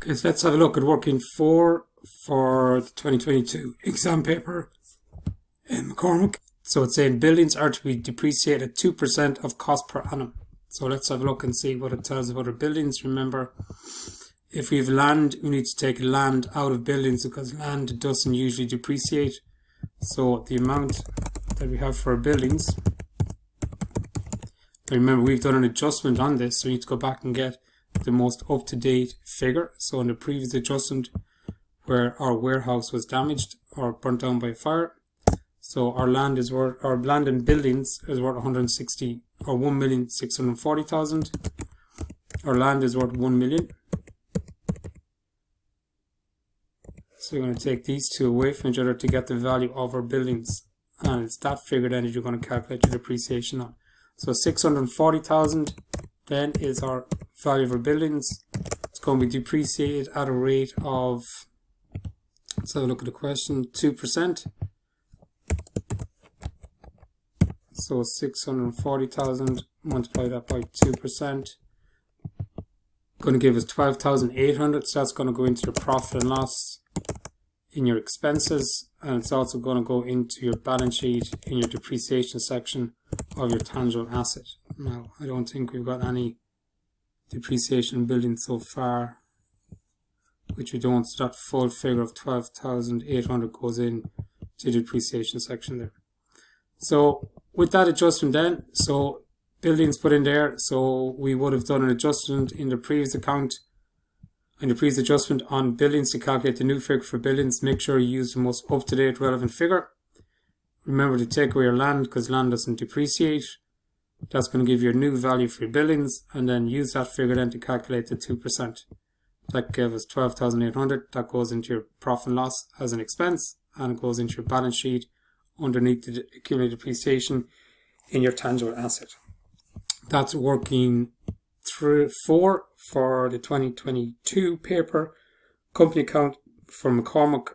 Okay, so let's have a look at working 4 for the 2022 exam paper in McCormack. So it's saying buildings are to be depreciated at 2% of cost per annum. So let's have a look and see what it tells about our buildings. Remember, if we have land, we need to take land out of buildings because land doesn't usually depreciate. So the amount that we have for our buildings, remember we've done an adjustment on this, so we need to go back and get the most up-to-date figure. So in the previous adjustment where our warehouse was damaged or burnt down by a fire, so our land and buildings is worth 160 or 1,640,000. Our land is worth 1 million. So you're going to take these two away from each other to get the value of our buildings, and it's that figure then that you're going to calculate your depreciation on. So 640,000 then is our value of our buildings. It's going to be depreciated at a rate of, let's have a look at the question, 2%. So 640,000, multiply that by 2%. Going to give us 12,800. So that's going to go into your profit and loss in your expenses, and it's also going to go into your balance sheet in your depreciation section of your tangible asset. Now, I don't think we've got any depreciation building so far, which we don't. So that full figure of 12,800 goes in to the depreciation section there. So with that adjustment then, so buildings put in there, so we would have done an adjustment in the previous account, in the previous adjustment on buildings to calculate the new figure for buildings. Make sure you use the most up-to-date relevant figure. Remember to take away your land because land doesn't depreciate. That's going to give you a new value for your buildings, and then use that figure then to calculate the 2%. That gave us 12,800. That goes into your profit and loss as an expense, and it goes into your balance sheet underneath the accumulated depreciation in your tangible asset. That's working 4 for the 2022 paper. Company account for McCormack